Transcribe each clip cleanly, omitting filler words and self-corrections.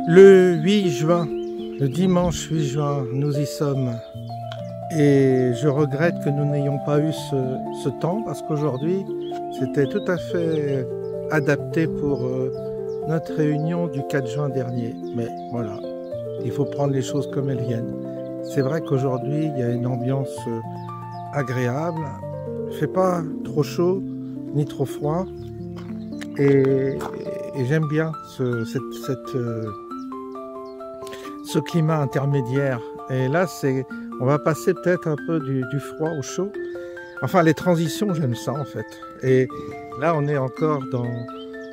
Le 8 juin, le dimanche 8 juin, nous y sommes. Et je regrette que nous n'ayons pas eu ce temps parce qu'aujourd'hui, c'était tout à fait adapté pour notre réunion du 4 juin dernier. Mais voilà, il faut prendre les choses comme elles viennent. C'est vrai qu'aujourd'hui, il y a une ambiance agréable. Il ne fait pas trop chaud ni trop froid. Et j'aime bien ce climat intermédiaire. Et là, on va passer peut-être un peu du froid au chaud. Enfin, les transitions, j'aime ça en fait. Et là, on est encore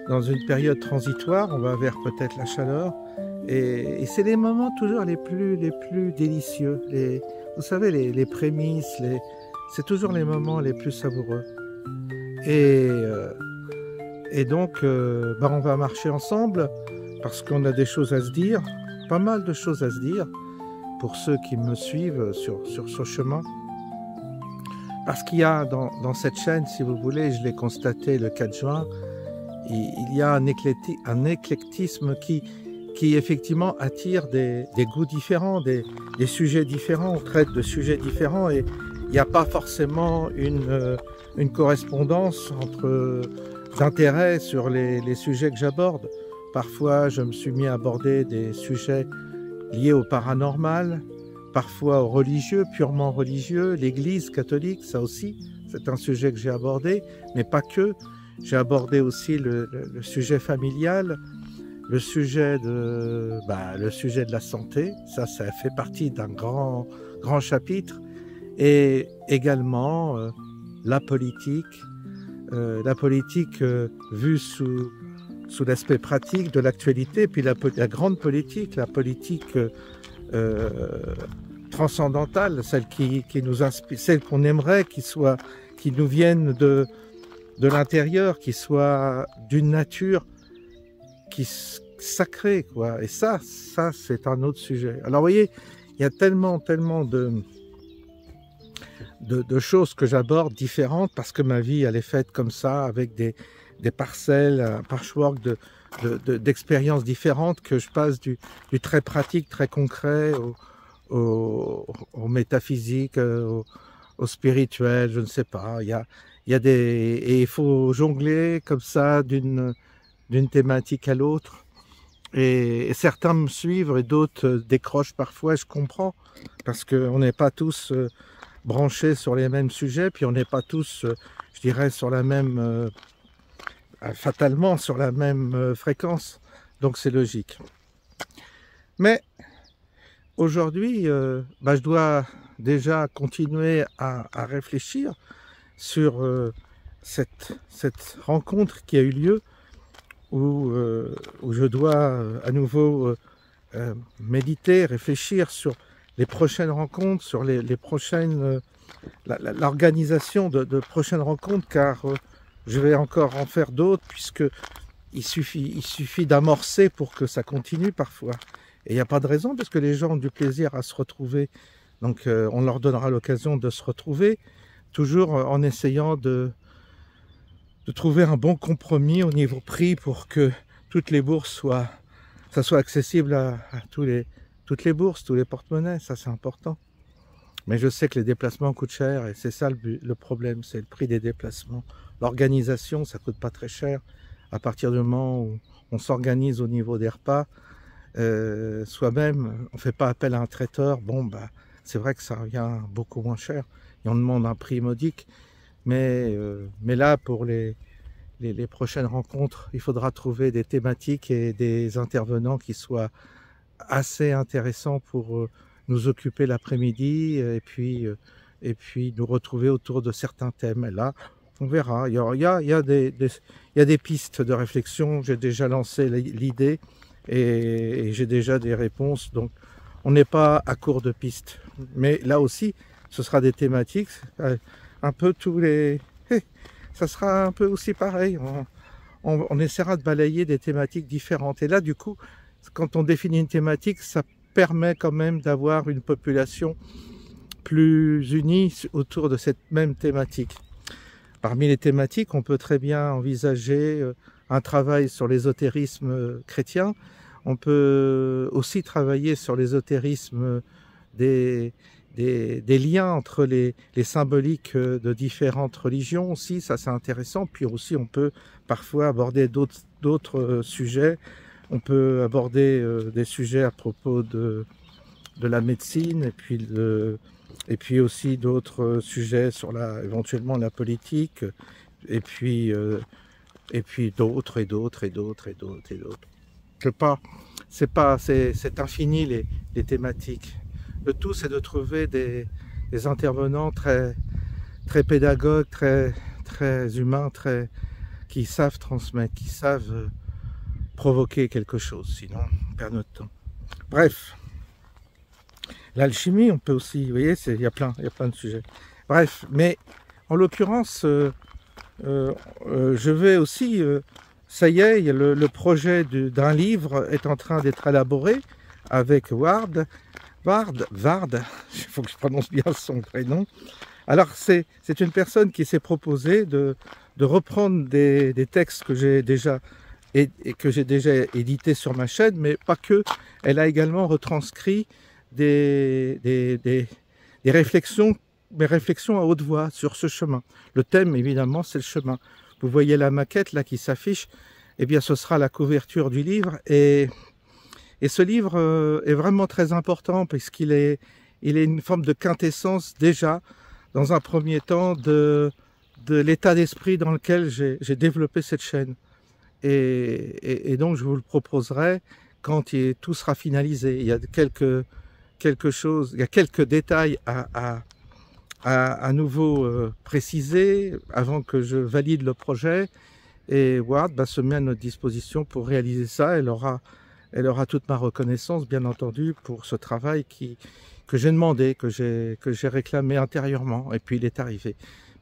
dans une période transitoire. On va vers peut-être la chaleur. Et c'est les moments toujours les plus délicieux. Vous savez, les prémices, c'est toujours les moments les plus savoureux. Et donc, on va marcher ensemble parce qu'on a des choses à se dire, pas mal de choses à se dire pour ceux qui me suivent sur ce chemin. Parce qu'il y a dans cette chaîne, si vous voulez, je l'ai constaté le 4 juin, il y a un éclectisme qui effectivement attire des goûts différents, des sujets différents, on traite de sujets différents et il n'y a pas forcément une correspondance d'intérêt sur les sujets que j'aborde. Parfois, je me suis mis à aborder des sujets liés au paranormal, parfois au religieux, purement religieux, l'Église catholique, ça aussi, c'est un sujet que j'ai abordé, mais pas que. J'ai abordé aussi le sujet familial, le sujet de la santé, ça fait partie d'un grand chapitre, et également la politique vue sous l'aspect pratique de l'actualité, puis la grande politique, la politique transcendantale, celle qui nous inspire, celle qu'on aimerait qui nous vienne de l'intérieur, qui soit d'une nature sacrée, quoi. Et ça c'est un autre sujet. Alors vous voyez, il y a tellement de choses que j'aborde différentes parce que ma vie elle est faite comme ça, avec des parcelles, un patchwork d'expériences différentes, que je passe du très pratique, très concret au métaphysique, au spirituel, je ne sais pas. Et il faut jongler comme ça d'une thématique à l'autre. Et certains me suivent et d'autres décrochent parfois, je comprends, parce qu'on n'est pas tous branchés sur les mêmes sujets, puis on n'est pas tous, je dirais, sur la même... fatalement sur la même fréquence, donc c'est logique. Mais aujourd'hui, je dois déjà continuer à réfléchir sur cette rencontre qui a eu lieu, où je dois à nouveau méditer, réfléchir sur les prochaines rencontres, sur les prochaines, l'organisation de prochaines rencontres, car je vais encore en faire d'autres, puisque il suffit d'amorcer pour que ça continue parfois. Et il n'y a pas de raison, parce que les gens ont du plaisir à se retrouver. Donc on leur donnera l'occasion de se retrouver, toujours en essayant de trouver un bon compromis au niveau prix pour que toutes les bourses soit accessible à toutes les bourses, tous les porte-monnaies, ça c'est important. Mais je sais que les déplacements coûtent cher et c'est ça le problème, c'est le prix des déplacements. L'organisation, ça coûte pas très cher. À partir du moment où on s'organise au niveau des repas, soi-même, on fait pas appel à un traiteur, c'est vrai que ça revient beaucoup moins cher. Et on demande un prix modique, mais là, pour les les prochaines rencontres, il faudra trouver des thématiques et des intervenants qui soient assez intéressants pour nous occuper l'après-midi et puis nous retrouver autour de certains thèmes. Et là, on verra. Il y a des pistes de réflexion. J'ai déjà lancé l'idée et j'ai déjà des réponses. Donc, on n'est pas à court de pistes. Mais là aussi, ce sera des thématiques, un peu tous les... Ça sera un peu aussi pareil. On essaiera de balayer des thématiques différentes. Et là, du coup, quand on définit une thématique, ça permet quand même d'avoir une population plus unie autour de cette même thématique. Parmi les thématiques, on peut très bien envisager un travail sur l'ésotérisme chrétien. On peut aussi travailler sur l'ésotérisme des liens entre les symboliques de différentes religions aussi, ça c'est intéressant. Puis aussi on peut parfois aborder d'autres sujets. On peut aborder des sujets à propos de la médecine et puis aussi d'autres sujets sur éventuellement la politique et puis d'autres et d'autres et d'autres et d'autres et d'autres. C'est infini les thématiques. Le tout, c'est de trouver des intervenants très pédagogues, très humains, qui savent transmettre, qui savent provoquer quelque chose, sinon on perd notre temps. Bref, l'alchimie, on peut aussi, vous voyez, il y a plein de sujets. Bref, mais en l'occurrence, je vais aussi, ça y est, le projet d'un livre est en train d'être élaboré avec Ward, il faut que je prononce bien son prénom. Alors c'est une personne qui s'est proposée de reprendre des textes que j'ai déjà édités sur ma chaîne, mais pas que. Elle a également retranscrit des réflexions, mes réflexions à haute voix sur ce chemin. Le thème, évidemment, c'est le chemin. Vous voyez la maquette là qui s'affiche, eh bien ce sera la couverture du livre. Et ce livre est vraiment très important puisqu'il est une forme de quintessence déjà, dans un premier temps, de l'état d'esprit dans lequel j'ai développé cette chaîne. Et donc je vous le proposerai quand tout sera finalisé. Il y a quelques détails à nouveau préciser avant que je valide le projet. Et Ward se met à notre disposition pour réaliser ça. Elle aura toute ma reconnaissance, bien entendu, pour ce travail que j'ai demandé, que j'ai réclamé intérieurement, et puis il est arrivé.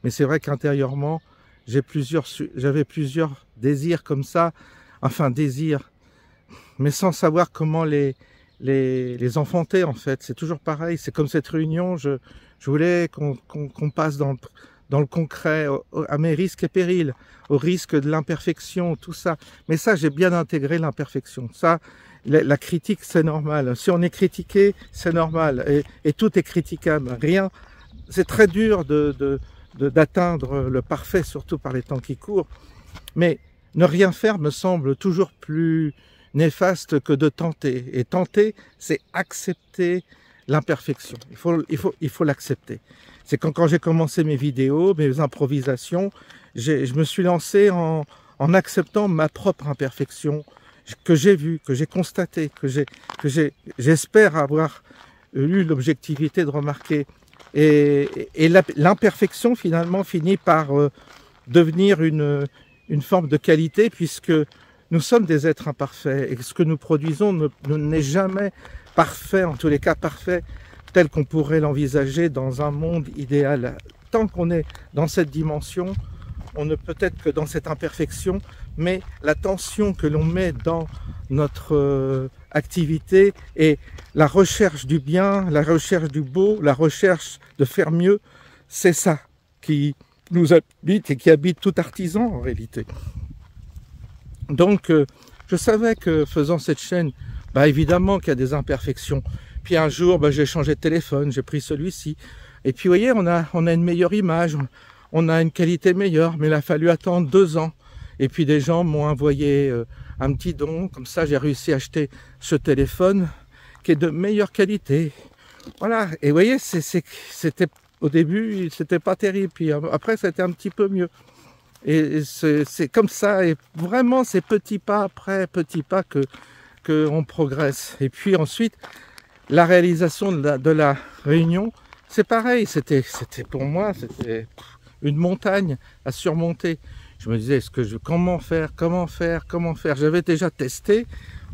Mais c'est vrai qu'intérieurement, j'avais plusieurs désirs comme ça, enfin désirs, mais sans savoir comment les enfanter en fait. C'est toujours pareil, c'est comme cette réunion, je voulais qu'on passe dans le concret, à mes risques et périls, au risque de l'imperfection, tout ça. Mais ça, j'ai bien intégré l'imperfection. Ça, la critique, c'est normal. Si on est critiqué, c'est normal. Et tout est critiquable. Rien. C'est très dur d'atteindre le parfait, surtout par les temps qui courent. Mais ne rien faire me semble toujours plus néfaste que de tenter. Et tenter, c'est accepter l'imperfection. Il faut l'accepter. C'est quand j'ai commencé mes vidéos, mes improvisations, je me suis lancé en acceptant ma propre imperfection que j'ai vue, que j'ai constatée, j'espère avoir eu l'objectivité de remarquer. Et l'imperfection finalement finit par devenir une forme de qualité puisque nous sommes des êtres imparfaits et ce que nous produisons n'est jamais parfait, en tous les cas parfait tel qu'on pourrait l'envisager dans un monde idéal. Tant qu'on est dans cette dimension, on ne peut être que dans cette imperfection, mais l'attention que l'on met dans notre activité et la recherche du bien, la recherche du beau, la recherche de faire mieux, c'est ça qui nous habite et qui habite tout artisan en réalité. Donc je savais que faisant cette chaîne, évidemment qu'il y a des imperfections. Puis un jour, j'ai changé de téléphone, j'ai pris celui-ci. Et puis vous voyez, on a une meilleure image, on a une qualité meilleure, mais il a fallu attendre 2 ans. Et puis des gens m'ont envoyé un petit don, comme ça j'ai réussi à acheter ce téléphone qui est de meilleure qualité. Voilà, et vous voyez, c'était au début, c'était pas terrible, puis après c'était un petit peu mieux. Et c'est comme ça, et vraiment c'est petit pas après petit pas que on progresse. Et puis ensuite, la réalisation de la réunion, c'est pareil, c'était pour moi, c'était une montagne à surmonter. Je me disais, comment faire. J'avais déjà testé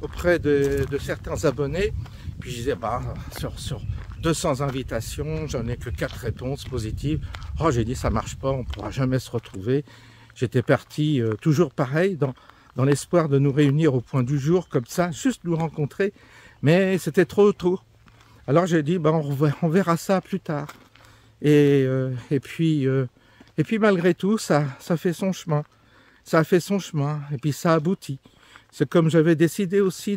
auprès de certains abonnés, puis je disais, bah, sur 200 invitations, j'en ai que 4 réponses positives. Oh, j'ai dit, ça marche pas, on pourra jamais se retrouver. J'étais parti toujours pareil, dans l'espoir de nous réunir au point du jour, comme ça, juste nous rencontrer, mais c'était trop tôt. Alors j'ai dit, bah, on verra ça plus tard. Et puis malgré tout, ça fait son chemin. Ça a fait son chemin, et puis ça aboutit. C'est comme j'avais décidé aussi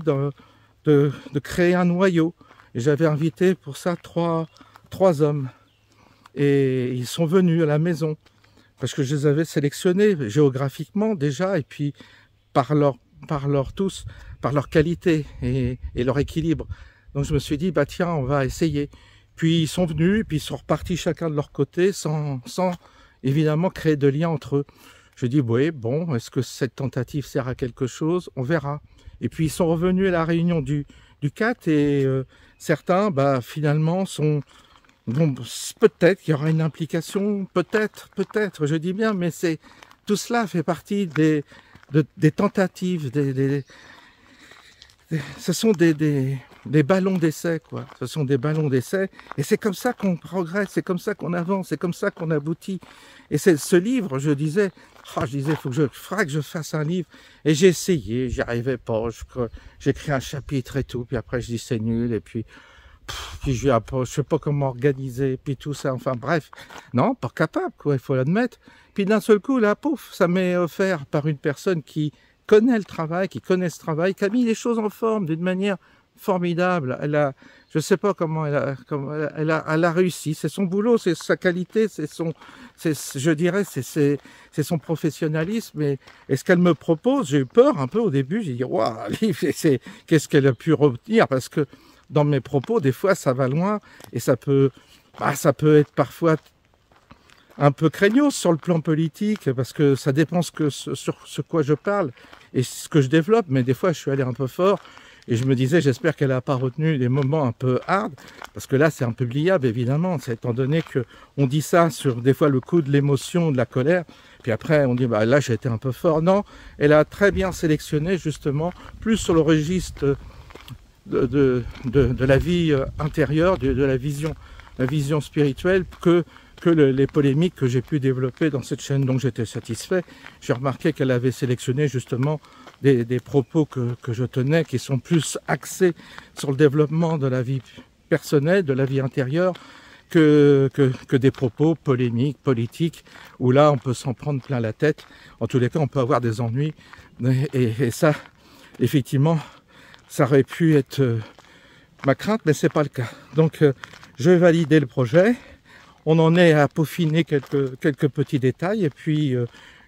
de créer un noyau. Et j'avais invité pour ça trois hommes. Et ils sont venus à la maison. Parce que je les avais sélectionnés géographiquement déjà, et puis par leur qualité et leur équilibre. Donc je me suis dit, bah tiens, on va essayer. Puis ils sont venus, puis ils sont repartis chacun de leur côté, sans évidemment créer de lien entre eux. Je dis, oui, bon, est-ce que cette tentative sert à quelque chose? On verra. Et puis ils sont revenus à la réunion du 4, et certains, bah finalement, sont... Bon, peut-être qu'il y aura une implication, peut-être, je dis bien, mais tout cela fait partie des tentatives, ce sont des ballons d'essai, quoi. Ce sont des ballons d'essai, et c'est comme ça qu'on progresse, c'est comme ça qu'on avance, c'est comme ça qu'on aboutit. Et ce livre, je disais, faudrait que je fasse un livre, et j'ai essayé, j'y arrivais pas, j'écris un chapitre et tout, puis après je dis c'est nul, et puis je sais pas comment organiser, puis tout ça, enfin bref. Non, pas capable, quoi, il faut l'admettre. Puis d'un seul coup, là, pouf, ça m'est offert par une personne qui connaît le travail, qui connaît ce travail, qui a mis les choses en forme d'une manière formidable. Je sais pas comment elle a réussi. C'est son boulot, c'est sa qualité, c'est son professionnalisme. Et ce qu'elle me propose, j'ai eu peur un peu au début. J'ai dit, waouh, qu'est-ce qu'elle a pu retenir? Parce que dans mes propos, des fois, ça va loin, et ça peut être parfois un peu craignos sur le plan politique, parce que ça dépend sur ce quoi je parle et ce que je développe, mais des fois, je suis allé un peu fort, et je me disais, j'espère qu'elle n'a pas retenu des moments un peu hard, parce que là, c'est impubliable, évidemment, étant donné qu'on dit ça sur, des fois, le coup de l'émotion, de la colère, puis après, on dit, bah là, j'ai été un peu fort. Non, elle a très bien sélectionné, justement, plus sur le registre de la vie intérieure, de la vision spirituelle, que les polémiques que j'ai pu développer dans cette chaîne. Donc j'étais satisfait. J'ai remarqué qu'elle avait sélectionné justement des propos que je tenais, qui sont plus axés sur le développement de la vie personnelle, de la vie intérieure, que des propos polémiques, politiques, où là on peut s'en prendre plein la tête. En tous les cas, on peut avoir des ennuis, et ça, effectivement, ça aurait pu être ma crainte, mais c'est pas le cas. Donc je vais valider le projet. On en est à peaufiner quelques petits détails, et puis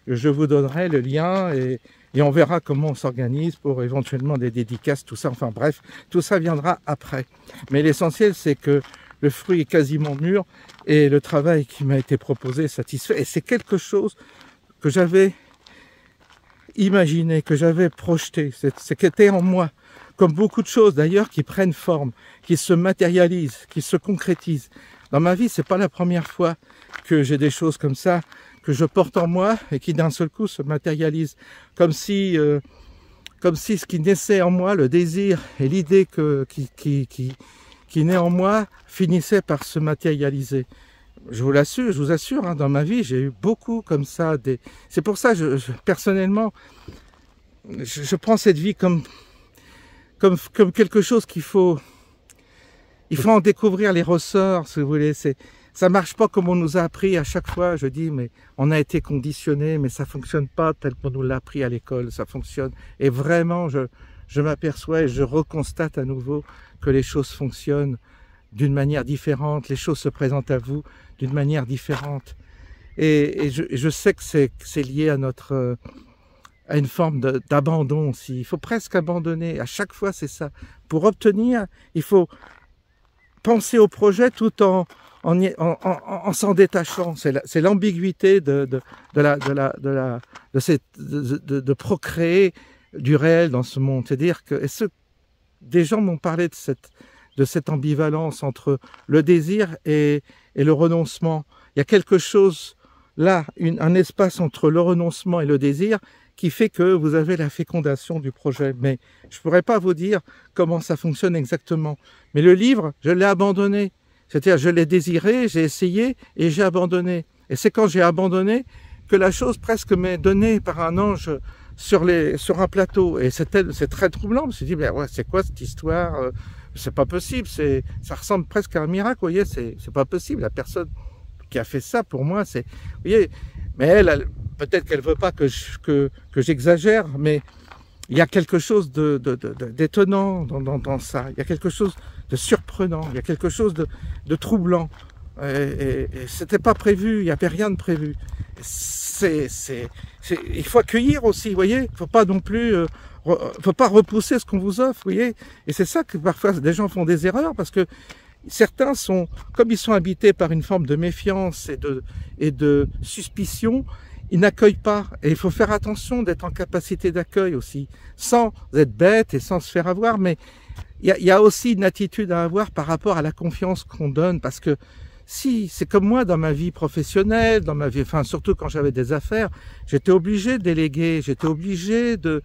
je vous donnerai le lien, et on verra comment on s'organise pour éventuellement des dédicaces, tout ça. Enfin bref, tout ça viendra après. Mais l'essentiel, c'est que le fruit est quasiment mûr, et le travail qui m'a été proposé est satisfait. Et c'est quelque chose que j'avais imaginé, que j'avais projeté, c'est qui était en moi. Comme beaucoup de choses d'ailleurs qui prennent forme, qui se matérialisent, qui se concrétisent. Dans ma vie, c'est pas la première fois que j'ai des choses comme ça, que je porte en moi et qui d'un seul coup se matérialisent. Comme si ce qui naissait en moi, le désir et l'idée qui naît en moi, finissait par se matérialiser. Je vous assure, hein, dans ma vie, j'ai eu beaucoup comme ça. C'est pour ça, personnellement, je prends cette vie comme quelque chose il faut en découvrir les ressorts, si vous voulez. Ça marche pas comme on nous a appris à chaque fois. Je dis, mais on a été conditionné, mais ça fonctionne pas tel qu'on nous l'a appris à l'école. Ça fonctionne. Et vraiment, je m'aperçois et je reconstate à nouveau que les choses fonctionnent d'une manière différente. Les choses se présentent à vous d'une manière différente. Et je sais que c'est lié à une forme d'abandon aussi. Il faut presque abandonner. À chaque fois, c'est ça. Pour obtenir, il faut penser au projet tout en en s'en détachant. C'est l'ambiguïté de procréer du réel dans ce monde. C'est-à-dire que des gens m'ont parlé de cette ambivalence entre le désir et le renoncement. Il y a quelque chose là, un espace entre le renoncement et le désir qui fait que vous avez la fécondation du projet. Mais je ne pourrais pas vous dire comment ça fonctionne exactement. Mais le livre, je l'ai abandonné. C'est-à-dire, je l'ai désiré, j'ai essayé et j'ai abandonné. Et c'est quand j'ai abandonné que la chose presque m'est donnée par un ange sur un plateau. Et c'est très troublant. Je me suis dit, ben ouais, c'est quoi cette histoire? C'est pas possible. Ça ressemble presque à un miracle. Vous voyez, c'est pas possible. La personne qui a fait ça, pour moi, c'est... Vous voyez, mais elle peut-être qu'elle veut pas que j'exagère, mais il y a quelque chose d'étonnant dans ça. Il y a quelque chose de surprenant. Il y a quelque chose de troublant. Et c'était pas prévu. Il n'y avait rien de prévu. Il faut accueillir aussi, vous voyez. Il faut pas non plus... faut pas repousser ce qu'on vous offre, vous voyez. Et c'est ça que parfois des gens font des erreurs, parce que certains sont, comme ils sont habités par une forme de méfiance et de suspicion, ils n'accueillent pas. Et il faut faire attention d'être en capacité d'accueil aussi, sans être bête et sans se faire avoir. Mais il y a aussi une attitude à avoir par rapport à la confiance qu'on donne, parce que si, c'est comme moi dans ma vie professionnelle, dans ma vie, enfin surtout quand j'avais des affaires, j'étais obligé de déléguer, j'étais obligé de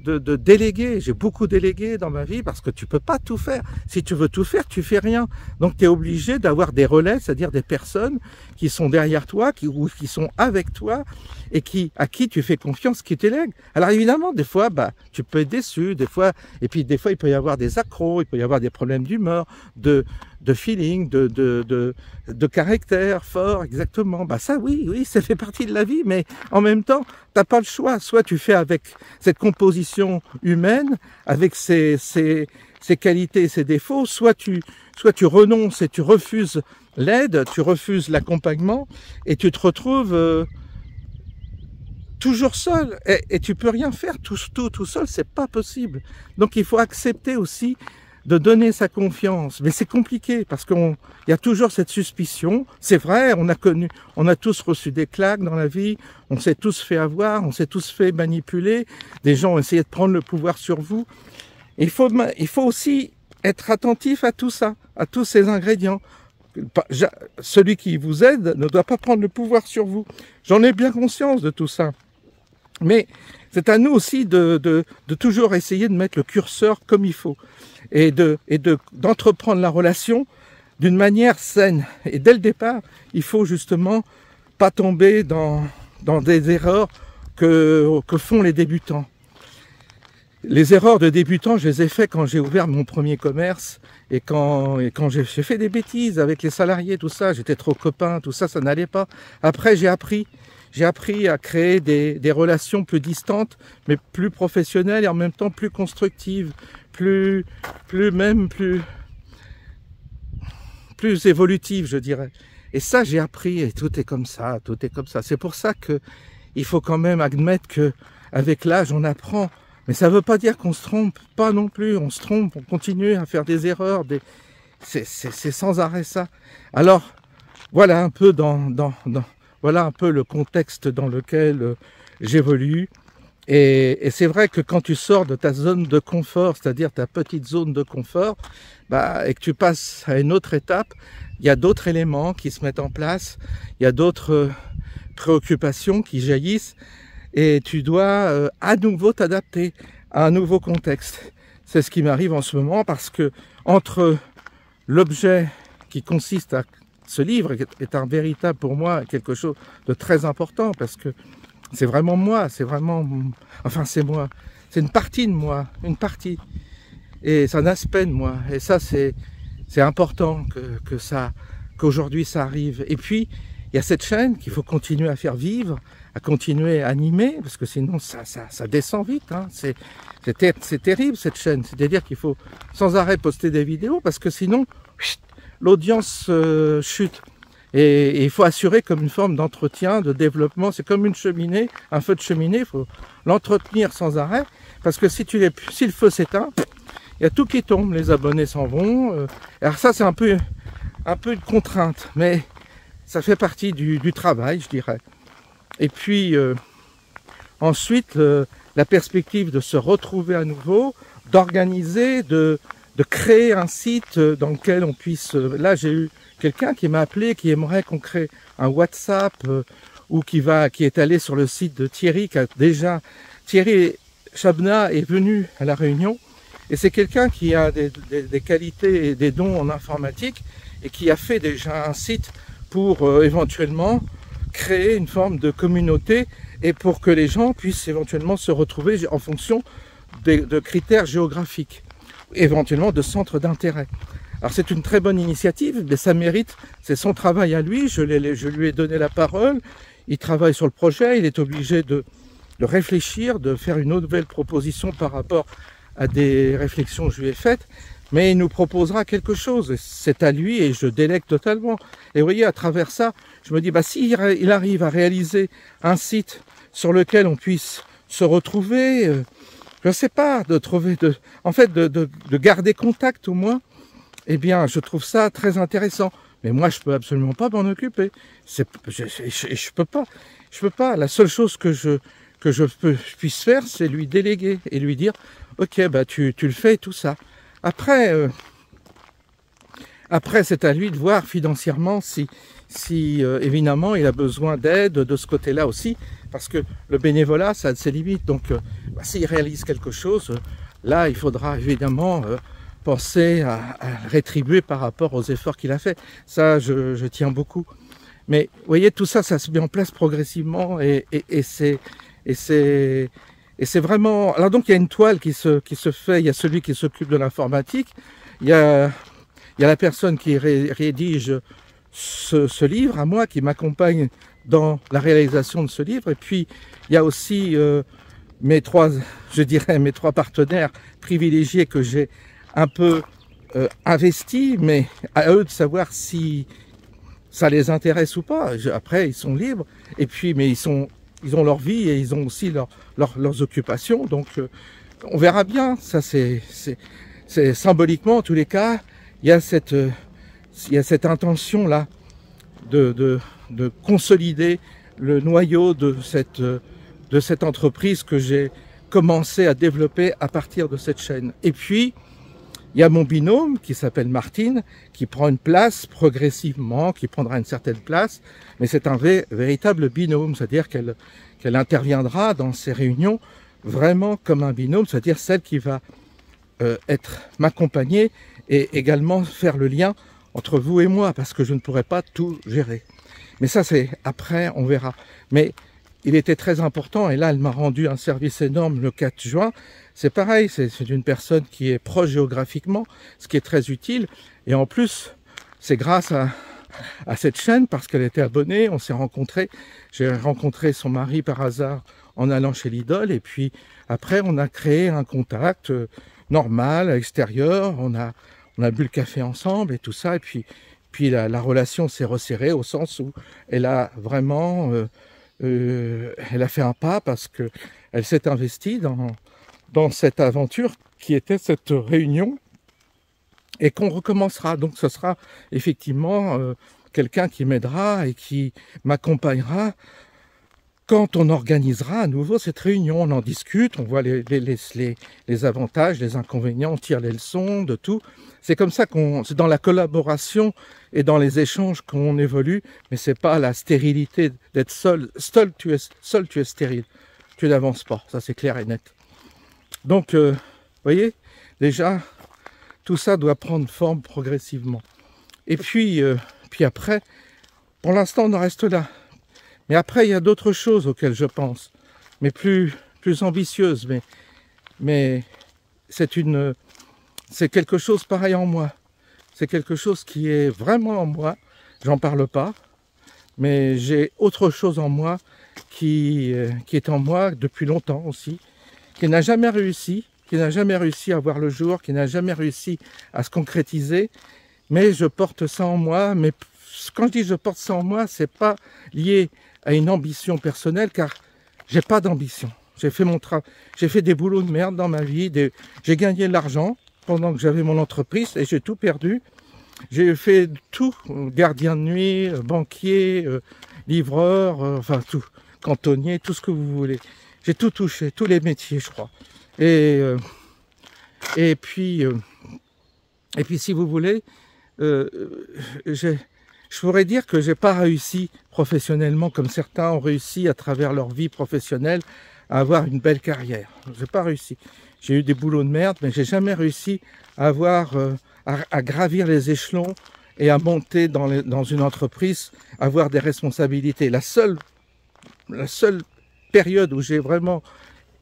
déléguer. J'ai beaucoup délégué dans ma vie parce que tu peux pas tout faire. Si tu veux tout faire, tu fais rien. Donc tu es obligé d'avoir des relais, c'est-à-dire des personnes qui sont derrière toi, qui sont avec toi et à qui tu fais confiance, qui t'élèguent. Alors évidemment, des fois, tu peux être déçu, des fois il peut y avoir des accros, il peut y avoir des problèmes d'humeur, de feeling, de caractère fort, exactement. Ça, oui, ça fait partie de la vie, mais en même temps, t'as pas le choix. Soit tu fais avec cette composition humaine, avec ses qualités et ses défauts, soit tu renonces et tu refuses l'aide, tu refuses l'accompagnement, et tu te retrouves toujours seul, et tu peux rien faire tout seul, c'est pas possible. Donc il faut accepter aussi de donner sa confiance, mais c'est compliqué parce qu'il y a toujours cette suspicion. C'est vrai, on a tous reçu des claques dans la vie, on s'est tous fait avoir, on s'est tous fait manipuler, des gens ont essayé de prendre le pouvoir sur vous. Et il faut aussi être attentif à tout ça, à tous ces ingrédients. Celui qui vous aide ne doit pas prendre le pouvoir sur vous. J'en ai bien conscience de tout ça. Mais c'est à nous aussi de toujours essayer de mettre le curseur comme il faut et d'entreprendre la relation d'une manière saine. Et dès le départ, il faut justement pas tomber dans des erreurs que font les débutants. Les erreurs de débutants, je les ai fait quand j'ai ouvert mon premier commerce et quand j'ai fait des bêtises avec les salariés, tout ça, j'étais trop copain, tout ça, ça n'allait pas. Après, j'ai appris à créer des relations plus distantes, mais plus professionnelles et en même temps plus constructives, plus évolutives, je dirais. Et ça, j'ai appris, et tout est comme ça, tout est comme ça. C'est pour ça que il faut quand même admettre que avec l'âge, on apprend. Mais ça ne veut pas dire qu'on se trompe, pas non plus. On se trompe, on continue à faire des erreurs. C'est sans arrêt ça. Alors, voilà un peu voilà un peu le contexte dans lequel j'évolue. Et c'est vrai que quand tu sors de ta zone de confort, c'est-à-dire ta petite zone de confort, et que tu passes à une autre étape, il y a d'autres éléments qui se mettent en place, il y a d'autres préoccupations qui jaillissent, et tu dois à nouveau t'adapter à un nouveau contexte. C'est ce qui m'arrive en ce moment, parce que entre l'objet qui consiste à... Ce livre est un véritable, pour moi, quelque chose de très important, parce que c'est vraiment moi, c'est vraiment... Enfin, c'est moi. C'est une partie de moi, une partie. Et c'est un aspect de moi. Et ça, c'est important qu'aujourd'hui ça arrive. Et puis, il y a cette chaîne qu'il faut continuer à faire vivre, à continuer à animer, parce que sinon ça descend vite. Hein. C'est terrible cette chaîne. C'est-à-dire qu'il faut sans arrêt poster des vidéos, parce que sinon, l'audience chute. Et il faut assurer comme une forme d'entretien, de développement. C'est comme une cheminée, un feu de cheminée, il faut l'entretenir sans arrêt, parce que si le feu s'éteint, il y a tout qui tombe, les abonnés s'en vont. Alors ça, c'est un peu un peu une contrainte, mais ça fait partie du travail, je dirais. Et puis ensuite, la perspective de se retrouver à nouveau, d'organiser, de créer un site dans lequel on puisse... Là, j'ai eu quelqu'un qui m'a appelé, qui aimerait qu'on crée un WhatsApp ou qui est allé sur le site de Thierry, Thierry Chabna est venu à La Réunion, et c'est quelqu'un qui a des qualités et des dons en informatique, et qui a fait déjà un site pour éventuellement créer une forme de communauté, et pour que les gens puissent éventuellement se retrouver en fonction de critères géographiques, éventuellement de centres d'intérêt. Alors c'est une très bonne initiative, mais ça mérite, c'est son travail à lui, je lui ai donné la parole, il travaille sur le projet, il est obligé de réfléchir, de faire une nouvelle proposition par rapport à des réflexions que je lui ai faites, mais il nous proposera quelque chose, c'est à lui et je délègue totalement. Et vous voyez, à travers ça, je me dis, bah, s'il arrive à réaliser un site sur lequel on puisse se retrouver, je ne sais pas, de garder contact au moins, eh bien, je trouve ça très intéressant. Mais moi, je peux absolument pas m'en occuper. Je peux pas. La seule chose que je puisse faire, c'est lui déléguer et lui dire, ok, bah tu le fais et tout ça. Après, c'est à lui de voir financièrement si évidemment il a besoin d'aide de ce côté-là aussi, parce que le bénévolat, ça a ses limites. Donc, s'il réalise quelque chose, là, il faudra évidemment penser à rétribuer par rapport aux efforts qu'il a fait. Ça, je tiens beaucoup. Mais vous voyez, tout ça, ça se met en place progressivement et c'est vraiment... Alors donc, il y a une toile qui se fait, il y a celui qui s'occupe de l'informatique, il y a la personne qui rédige ce livre, à moi, qui m'accompagne dans la réalisation de ce livre, et puis il y a aussi mes trois partenaires privilégiés que j'ai un peu investis, mais à eux de savoir si ça les intéresse ou pas. Après, ils sont libres, et puis, mais ils ont leur vie et ils ont aussi leurs occupations, donc on verra bien. Ça, c'est symboliquement, en tous les cas, il y a cette intention-là de consolider le noyau de cette entreprise que j'ai commencé à développer à partir de cette chaîne. Et puis, il y a mon binôme qui s'appelle Martine, qui prend une place progressivement, qui prendra une certaine place, mais c'est un véritable binôme, c'est-à-dire qu'elle interviendra dans ces réunions vraiment comme un binôme, c'est-à-dire celle qui va m'accompagner et également faire le lien entre vous et moi, parce que je ne pourrai pas tout gérer. Mais ça, c'est après, on verra. Mais il était très important, et là, elle m'a rendu un service énorme le 4 juin. C'est pareil, c'est une personne qui est proche géographiquement, ce qui est très utile. Et en plus, c'est grâce à cette chaîne, parce qu'elle était abonnée, on s'est rencontrés. J'ai rencontré son mari par hasard en allant chez l'Idole, et puis après, on a créé un contact normal, extérieur. On a bu le café ensemble et tout ça, et puis la relation s'est resserrée au sens où elle a vraiment... elle a fait un pas parce que elle s'est investie dans cette aventure qui était cette réunion et qu'on recommencera. Donc ce sera effectivement quelqu'un qui m'aidera et qui m'accompagnera quand on organisera à nouveau cette réunion. On en discute, on voit les avantages, les inconvénients, on tire les leçons de tout. C'est comme ça c'est dans la collaboration et dans les échanges qu'on évolue, mais c'est pas la stérilité d'être seul. Seul tu es stérile. Tu n'avances pas, ça c'est clair et net. Donc, vous voyez, déjà, tout ça doit prendre forme progressivement. Et puis après, pour l'instant, on en reste là. Mais après, il y a d'autres choses auxquelles je pense, mais plus ambitieuses. Mais c'est quelque chose pareil en moi. C'est quelque chose qui est vraiment en moi. J'en parle pas, mais j'ai autre chose en moi qui est en moi depuis longtemps aussi, qui n'a jamais réussi à voir le jour, qui n'a jamais réussi à se concrétiser. Mais je porte ça en moi. Mais quand je dis je porte ça en moi, c'est pas lié à une ambition personnelle, car j'ai pas d'ambition. J'ai fait mon travail, j'ai fait des boulots de merde dans ma vie, j'ai gagné de l'argent pendant que j'avais mon entreprise et j'ai tout perdu. J'ai fait tout, gardien de nuit, banquier, livreur, enfin tout, cantonnier, tout ce que vous voulez. J'ai tout touché, tous les métiers, je crois. Et, euh, et puis, si vous voulez, je pourrais dire que j'ai pas réussi professionnellement comme certains ont réussi à travers leur vie professionnelle à avoir une belle carrière. J'ai pas réussi. J'ai eu des boulots de merde, mais j'ai jamais réussi à avoir, à gravir les échelons et à monter dans une entreprise, avoir des responsabilités. La seule période où j'ai vraiment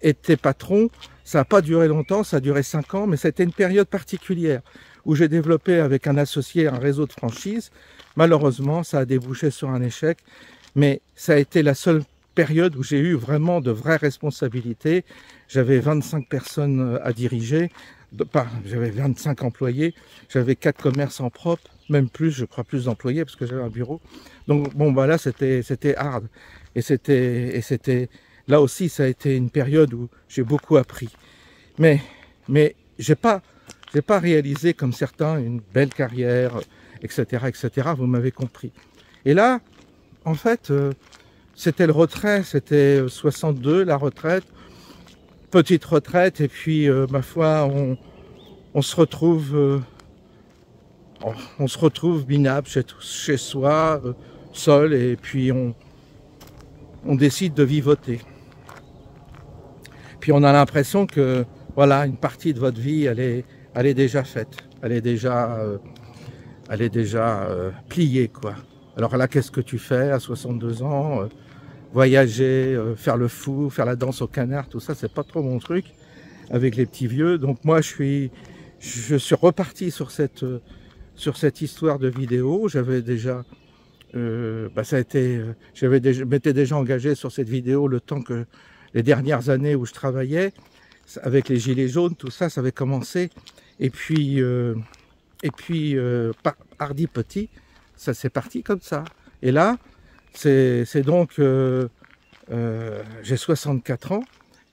été patron, ça n'a pas duré longtemps, ça a duré 5 ans, mais c'était une période particulière où j'ai développé avec un associé un réseau de franchise. Malheureusement, ça a débouché sur un échec, mais ça a été la seule période où j'ai eu vraiment de vraies responsabilités. J'avais 25 personnes à diriger, j'avais 25 employés, j'avais 4 commerces en propre, même plus, je crois plus d'employés parce que j'avais un bureau. Donc bon, bah là c'était hard et c'était là aussi ça a été une période où j'ai beaucoup appris. Mais j'ai pas réalisé comme certains une belle carrière, etc., etc. Vous m'avez compris. Et là, en fait, c'était le retrait, c'était 62, la retraite, petite retraite, et puis ma foi, on se retrouve minable chez soi, seul, et puis on décide de vivoter. Puis on a l'impression que voilà, une partie de votre vie, elle est déjà faite, elle est déjà pliée, quoi. Alors là, qu'est-ce que tu fais à 62 ans? Voyager, faire le fou, faire la danse au canard, tout ça, c'est pas trop mon truc avec les petits vieux. Donc moi, je suis reparti sur cette histoire de vidéo. J'avais déjà, je m'étais déjà engagé sur cette vidéo le temps que les dernières années où je travaillais avec les gilets jaunes, tout ça, ça avait commencé. Et puis Hardy Petit, ça s'est parti comme ça. Et là, c'est donc, j'ai 64 ans,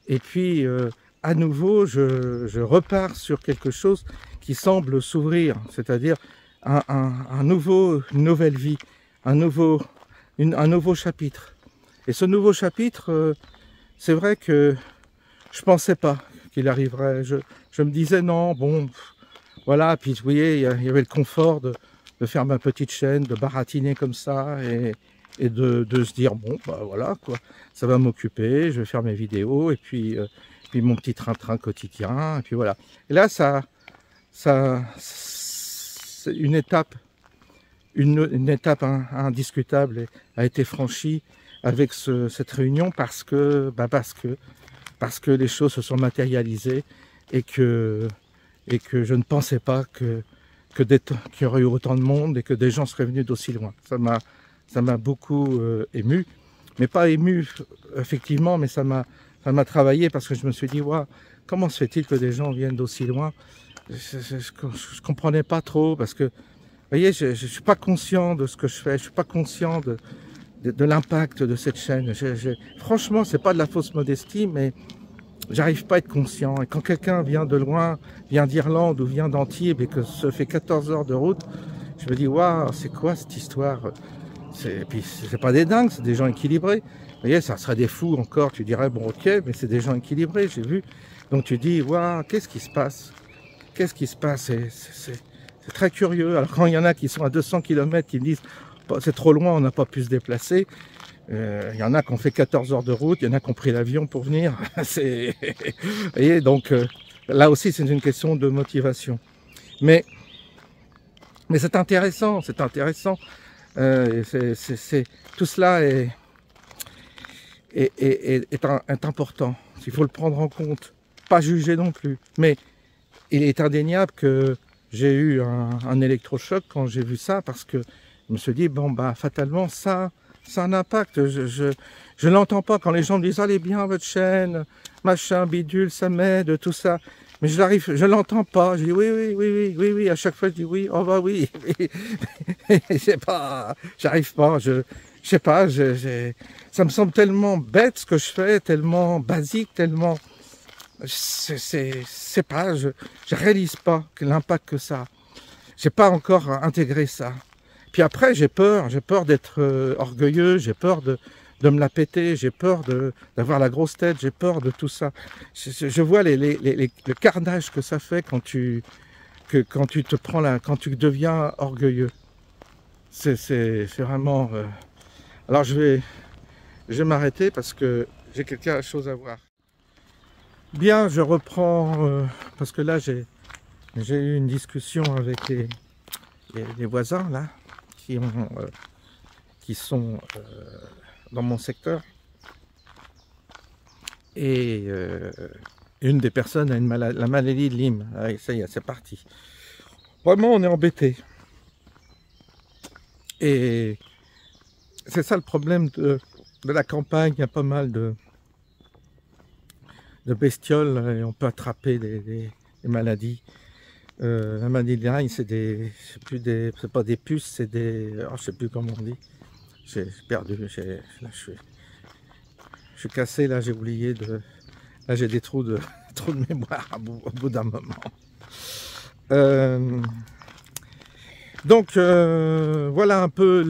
et puis à nouveau, je repars sur quelque chose qui semble s'ouvrir, c'est-à-dire une nouvelle vie, un nouveau chapitre. Et ce nouveau chapitre, c'est vrai que je pensais pas qu'il arriverait. Je me disais non, bon, voilà, puis vous voyez, il y avait le confort de faire ma petite chaîne, de baratiner comme ça, et de se dire, bon, bah voilà, quoi, ça va m'occuper, je vais faire mes vidéos, et puis mon petit train-train quotidien, et puis voilà. Et là, c'est une étape indiscutable a été franchie avec cette réunion parce que les choses se sont matérialisées et que je ne pensais pas qu'il y aurait eu autant de monde et que des gens seraient venus d'aussi loin. Ça m'a beaucoup ému, mais pas ému effectivement, mais ça m'a travaillé parce que je me suis dit, wow, comment se fait-il que des gens viennent d'aussi loin? Je comprenais pas trop parce que, vous voyez, je suis pas conscient de ce que je fais, je suis pas conscient de l'impact de cette chaîne. Franchement, c'est pas de la fausse modestie, mais j'arrive pas à être conscient. Et quand quelqu'un vient de loin, vient d'Irlande ou vient d'Antibes et que ça fait 14 heures de route, je me dis, waouh, c'est quoi cette histoire? Et puis c'est pas des dingues, c'est des gens équilibrés. Vous voyez, ça serait des fous encore, tu dirais, bon ok, mais c'est des gens équilibrés, j'ai vu. Donc tu dis, waouh, qu'est-ce qui se passe? Qu'est-ce qui se passe? C'est très curieux. Alors quand il y en a qui sont à 200 km, qui me disent, c'est trop loin, on n'a pas pu se déplacer. Il y en a qui ont fait 14 heures de route, il y en a qui ont pris l'avion pour venir. Vous voyez, donc là aussi c'est une question de motivation. Mais c'est intéressant, c'est intéressant. Tout cela est important. Il faut le prendre en compte, pas juger non plus. Mais il est indéniable que j'ai eu un électrochoc quand j'ai vu ça, parce que je me suis dit, bon bah fatalement ça a un impact. Je l'entends pas quand les gens me disent, allez bien votre chaîne, machin, bidule, ça m'aide, tout ça. Mais je l'entends pas. Je dis oui. À chaque fois, je dis oui. Oh bah oui. J'arrive pas. Je sais pas. Ça me semble tellement bête ce que je fais, tellement basique, tellement. Je réalise pas l'impact que ça a. j'ai pas encore intégré ça. Puis après, j'ai peur d'être orgueilleux, j'ai peur de me la péter, j'ai peur d'avoir la grosse tête, j'ai peur de tout ça. Je vois le carnage que ça fait quand tu te prends quand tu deviens orgueilleux. C'est vraiment... Alors je vais m'arrêter parce que j'ai quelque chose à voir. Bien, je reprends, parce que là j'ai eu une discussion avec les voisins là, qui sont dans mon secteur. Et une des personnes a la maladie de Lyme. Allez, ça y est, c'est parti. Vraiment, on est embêté. Et c'est ça le problème de la campagne. Il y a pas mal de bestioles et on peut attraper des maladies. La maladie de Lyme, c'est pas des puces, c'est des... Oh, je sais plus comment on dit. J'ai perdu, là je suis cassé, là j'ai oublié là j'ai des trous de mémoire au bout d'un moment. Donc voilà un peu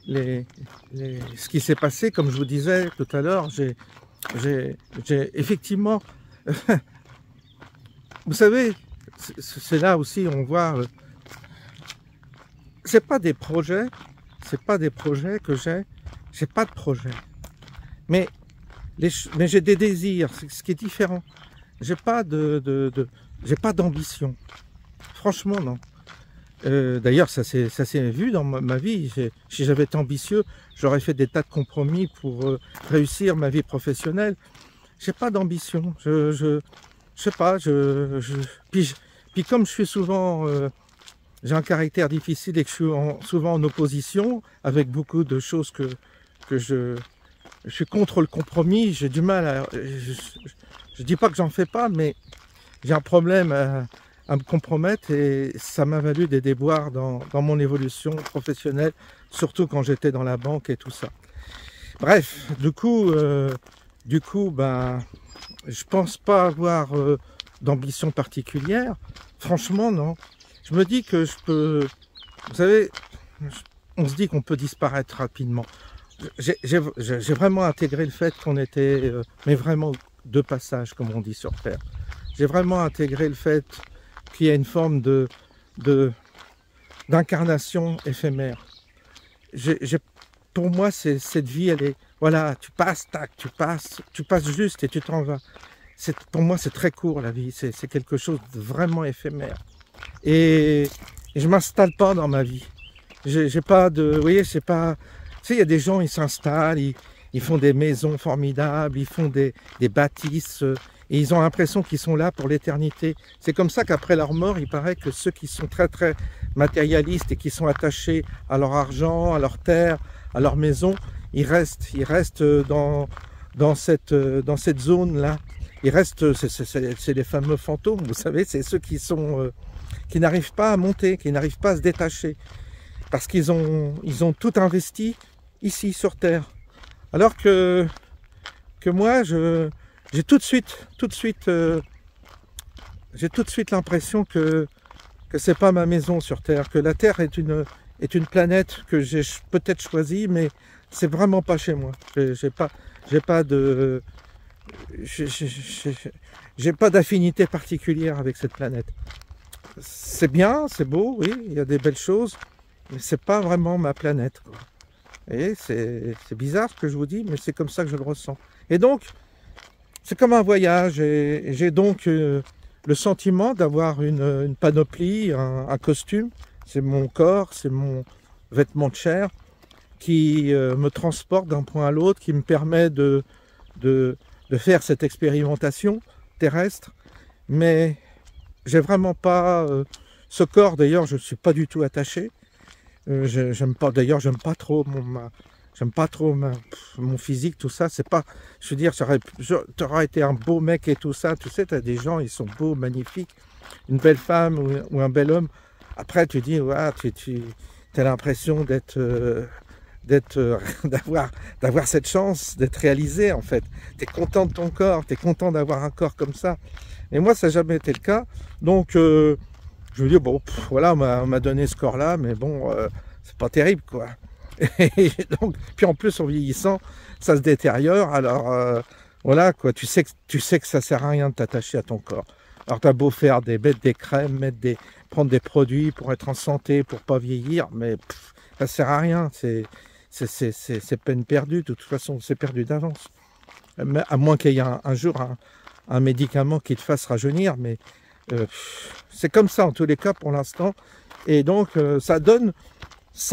ce qui s'est passé. Comme je vous disais tout à l'heure, j'ai effectivement vous savez, c'est là aussi on voit c'est pas des projets que j'ai pas de projet, mais j'ai des désirs, ce qui est différent. J'ai pas d'ambition, franchement non. D'ailleurs ça s'est vu dans ma vie. Si j'avais été ambitieux, j'aurais fait des tas de compromis pour réussir ma vie professionnelle. J'ai pas d'ambition, je sais pas, puis comme je suis souvent j'ai un caractère difficile et que je suis souvent en opposition avec beaucoup de choses que je suis contre le compromis. J'ai du mal à... Je dis pas que j'en fais pas, mais j'ai un problème à me compromettre et ça m'a valu des déboires dans mon évolution professionnelle, surtout quand j'étais dans la banque et tout ça. Bref, du coup ben, je pense pas avoir d'ambition particulière. Franchement, non. Je me dis que je peux... Vous savez, on se dit qu'on peut disparaître rapidement. J'ai vraiment intégré le fait qu'on était... mais vraiment de passage, comme on dit sur Terre. J'ai vraiment intégré le fait qu'il y a une forme d'incarnation éphémère. Pour moi, cette vie, elle est... Voilà, tu passes, tac, tu passes juste et tu t'en vas. Pour moi, c'est très court, la vie. C'est quelque chose de vraiment éphémère. Et je m'installe pas dans ma vie. J'ai pas de... Vous voyez, c'est pas... Tu sais, il y a des gens, ils s'installent, ils font des maisons formidables, ils font des bâtisses, et ils ont l'impression qu'ils sont là pour l'éternité. C'est comme ça qu'après leur mort, il paraît que ceux qui sont très très matérialistes et qui sont attachés à leur argent, à leur terre, à leur maison, ils restent dans cette zone-là. Ils restent, c'est les fameux fantômes, vous savez, c'est ceux qui n'arrivent pas à monter, qui n'arrivent pas à se détacher, parce qu'ils ont tout investi ici sur Terre. Alors que moi, j'ai tout de suite l'impression que c'est pas ma maison sur Terre, que la Terre est une planète que j'ai peut-être choisie, mais c'est vraiment pas chez moi. J'ai pas d'affinité particulière avec cette planète. C'est bien, c'est beau, oui, il y a des belles choses, mais c'est pas vraiment ma planète, quoi. Et c'est bizarre ce que je vous dis, mais c'est comme ça que je le ressens. Et donc, c'est comme un voyage, et j'ai donc le sentiment d'avoir une panoplie, un costume. C'est mon corps, c'est mon vêtement de chair qui me transporte d'un point à l'autre, qui me permet de faire cette expérimentation terrestre. Mais j'ai vraiment pas ce corps. D'ailleurs, je ne suis pas du tout attaché. J'aime pas trop mon physique, tout ça. C'est pas, je veux dire, t'aurais été un beau mec et tout ça. Tu sais, t'as des gens, ils sont beaux, magnifiques. Une belle femme ou un bel homme. Après, tu dis, ouais, tu as l'impression d'avoir cette chance d'être réalisé, en fait. Tu es content de ton corps, tu es content d'avoir un corps comme ça. Et moi, ça n'a jamais été le cas. Donc, je je me dis, bon, voilà, on m'a donné ce corps-là, mais bon, c'est pas terrible, quoi. Et donc, puis en plus, en vieillissant, ça se détériore, alors voilà, quoi, tu sais que ça sert à rien de t'attacher à ton corps. Alors, tu as beau faire mettre des crèmes, prendre des produits pour être en santé, pour pas vieillir, mais ça sert à rien, c'est peine perdue, de toute façon, c'est perdu d'avance. À moins qu'il y ait un jour un médicament qui te fasse rajeunir, mais c'est comme ça en tous les cas pour l'instant. Et donc ça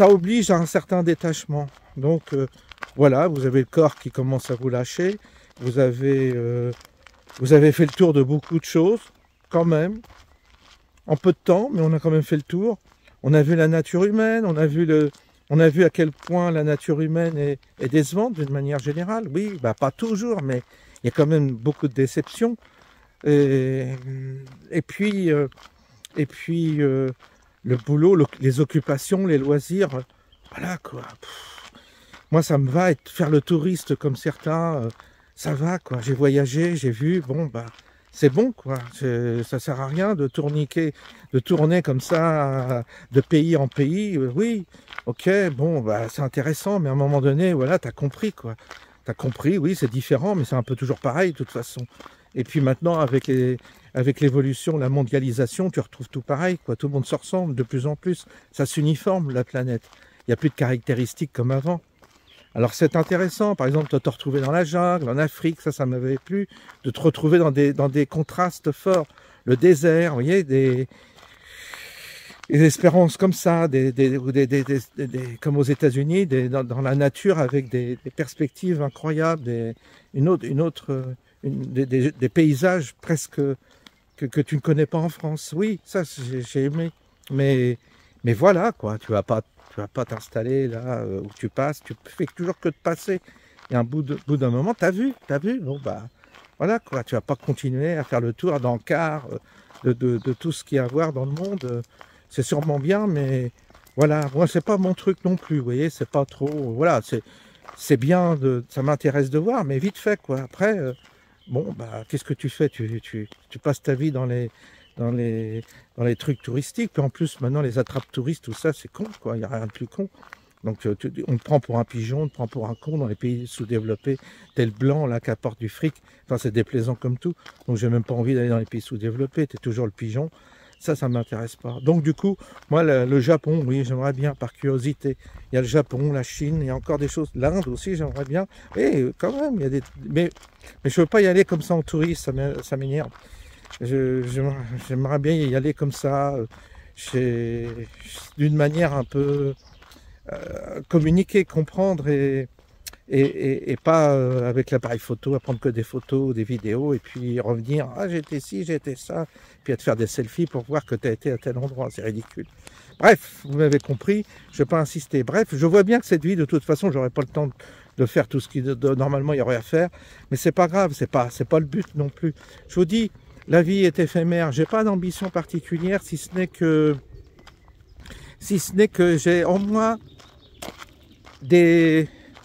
oblige à un certain détachement. Donc voilà, vous avez le corps qui commence à vous lâcher, vous avez fait le tour de beaucoup de choses, quand même, en peu de temps, mais on a quand même fait le tour. On a vu la nature humaine, on a vu à quel point la nature humaine est décevante d'une manière générale. Oui, bah pas toujours, mais il y a quand même beaucoup de déceptions. Et puis le boulot, les occupations, les loisirs, voilà quoi. Moi, ça me va faire le touriste comme certains, ça va quoi. J'ai voyagé, j'ai vu, bon bah c'est bon quoi. Ça sert à rien de tourner comme ça de pays en pays. Oui, ok, bon bah c'est intéressant, mais à un moment donné, voilà, t'as compris quoi. T'as compris, oui, c'est différent, mais c'est un peu toujours pareil de toute façon. Et puis maintenant, avec l'évolution, la mondialisation, tu retrouves tout pareil, quoi. Tout le monde se ressemble de plus en plus. Ça s'uniforme, la planète. Il n'y a plus de caractéristiques comme avant. Alors c'est intéressant, par exemple, de te retrouver dans la jungle, en Afrique, ça m'avait plu, de te retrouver dans des contrastes forts. Le désert, vous voyez, des espérances comme ça, comme aux États-Unis, dans la nature avec des perspectives incroyables, des paysages presque que tu ne connais pas en France. Oui, ça j'ai aimé. Mais voilà quoi, tu vas pas t'installer là où tu passes, tu fais toujours que de passer. Et un bout d'un moment, t'as vu, bon bah voilà quoi, tu vas pas continuer à faire le tour d'encart de tout ce qu'il y a à voir dans le monde. C'est sûrement bien, mais voilà, moi c'est pas mon truc non plus, vous voyez, c'est pas trop, voilà, c'est bien, ça m'intéresse de voir, mais vite fait quoi. Après, bon, bah qu'est-ce que tu fais? Tu passes ta vie dans les trucs touristiques, puis en plus maintenant les attrapes touristes, tout ça, c'est con quoi, il n'y a rien de plus con. Donc on te prend pour un pigeon, on te prend pour un con dans les pays sous-développés, tel blanc là qui apporte du fric, enfin c'est déplaisant comme tout, donc j'ai même pas envie d'aller dans les pays sous-développés, t'es toujours le pigeon. Ça m'intéresse pas. Donc du coup, moi, le Japon, oui, j'aimerais bien, par curiosité. Il y a le Japon, la Chine, il y a encore des choses. L'Inde aussi, j'aimerais bien. Et quand même, il y a mais je veux pas y aller comme ça en touriste, ça m'énerve. J'aimerais bien y aller comme ça, d'une manière un peu communiquer, comprendre et pas avec l'appareil photo, à prendre que des photos, des vidéos, et puis revenir, ah j'étais ci, j'étais ça, puis à te faire des selfies pour voir que tu as été à tel endroit, c'est ridicule. Bref, vous m'avez compris, je ne vais pas insister. Bref, je vois bien que cette vie, de toute façon, j'aurais pas le temps de faire tout ce qui normalement il y aurait à faire, mais c'est pas grave, c'est pas le but non plus. Je vous dis, la vie est éphémère, j'ai pas d'ambition particulière, si ce n'est que j'ai en moi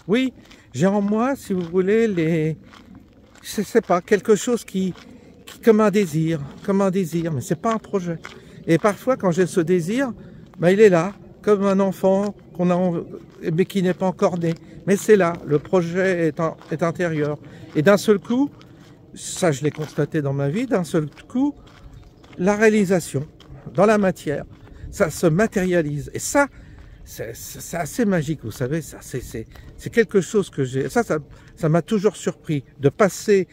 oui, j'ai en moi, si vous voulez, je sais pas, quelque chose qui comme un désir, mais c'est pas un projet. Et parfois, quand j'ai ce désir, ben, il est là, comme un enfant mais qui n'est pas encore né. Mais c'est là, le projet est intérieur. Et d'un seul coup, ça je l'ai constaté dans ma vie, d'un seul coup, la réalisation dans la matière, ça se matérialise. Et ça, c'est assez magique, vous savez, ça c'est quelque chose que j'ai... Ça m'a toujours surpris, de passer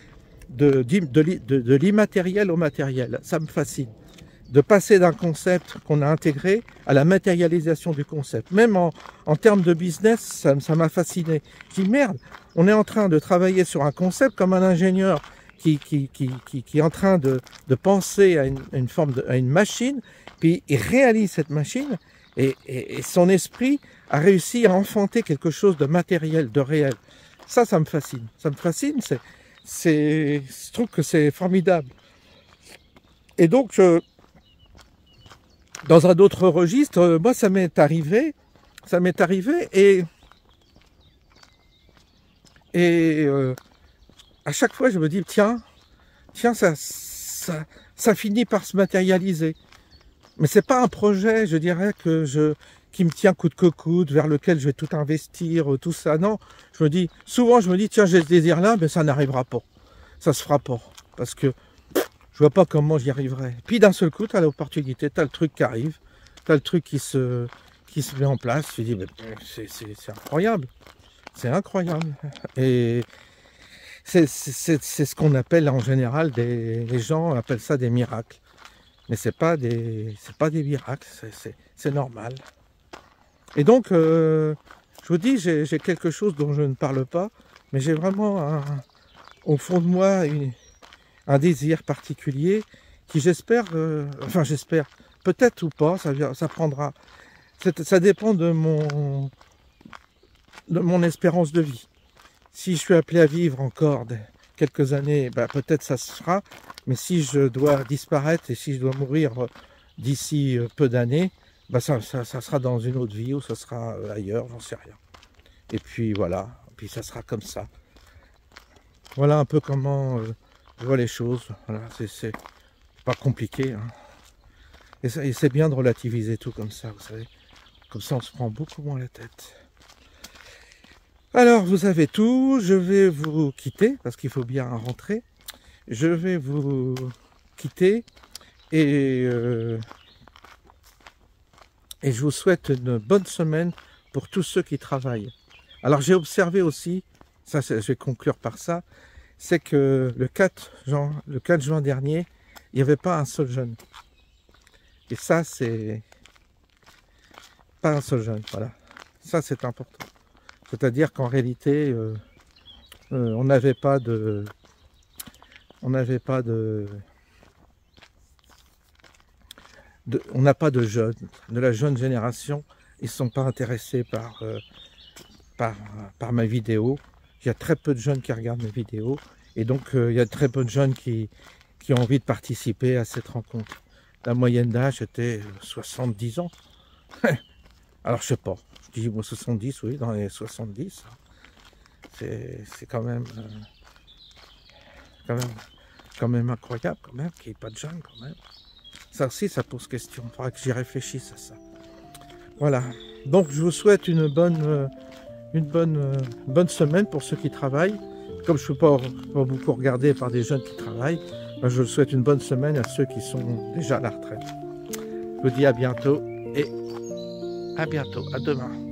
de l'immatériel au matériel. Ça me fascine. De passer d'un concept qu'on a intégré à la matérialisation du concept. Même en termes de business, ça m'a fasciné. Je dis merde, on est en train de travailler sur un concept comme un ingénieur qui est en train de penser à une machine, puis il réalise cette machine, et son esprit a réussi à enfanter quelque chose de matériel, de réel. Ça me fascine. Ça me fascine, je trouve que c'est formidable. Et donc, dans un autre registre, moi ça m'est arrivé, et à chaque fois je me dis tiens ça finit par se matérialiser. Mais c'est pas un projet, je dirais, qui me tient coûte que coûte, vers lequel je vais tout investir, tout ça. Non, souvent je me dis, tiens, j'ai ce désir-là, mais ça n'arrivera pas. Ça se fera pas. Parce que je vois pas comment j'y arriverai. Puis d'un seul coup, tu as l'opportunité, tu as le truc qui arrive, tu as le truc qui se met en place. Tu dis, mais c'est incroyable. C'est incroyable. Et c'est ce qu'on appelle en général, les gens appellent ça des miracles. Mais c'est pas des miracles, c'est normal. Et donc, je vous dis, j'ai quelque chose dont je ne parle pas, mais j'ai vraiment au fond de moi un désir particulier qui j'espère, enfin j'espère, peut-être ou pas, ça prendra, ça dépend de mon espérance de vie. Si je suis appelé à vivre encore quelques années, ben, peut-être ça se fera, mais si je dois disparaître et si je dois mourir d'ici peu d'années, ben ça sera dans une autre vie ou ça sera ailleurs, j'en sais rien. Et puis voilà, puis ça sera comme ça. Voilà un peu comment je vois les choses. Voilà, c'est pas compliqué. Hein. Et c'est bien de relativiser tout comme ça, vous savez. Comme ça, on se prend beaucoup moins la tête. Alors, vous avez tout. Je vais vous quitter, parce qu'il faut bien rentrer. Je vais vous quitter et je vous souhaite une bonne semaine pour tous ceux qui travaillent. Alors, j'ai observé aussi, ça je vais conclure par ça, c'est que le 4 juin dernier, il n'y avait pas un seul jeune. Et ça, c'est pas un seul jeune, voilà. Ça, c'est important. C'est-à-dire qu'en réalité, on n'avait pas de... On n'a pas de jeunes, de la jeune génération. Ils ne sont pas intéressés par ma vidéo. Il y a très peu de jeunes qui regardent mes vidéos. Et donc, il y a très peu de jeunes qui ont envie de participer à cette rencontre. La moyenne d'âge était 70 ans. Alors, je sais pas. Je dis moi 70, oui, dans les 70. C'est quand même incroyable, quand même, qu'il n'y ait pas de jeunes, quand même. Ça aussi, ça pose question. Il faudra que j'y réfléchisse à ça. Voilà. Donc, je vous souhaite une bonne semaine pour ceux qui travaillent. Comme je ne peux pas beaucoup regarder par des jeunes qui travaillent, ben je vous souhaite une bonne semaine à ceux qui sont déjà à la retraite. Je vous dis à bientôt et à bientôt, à demain.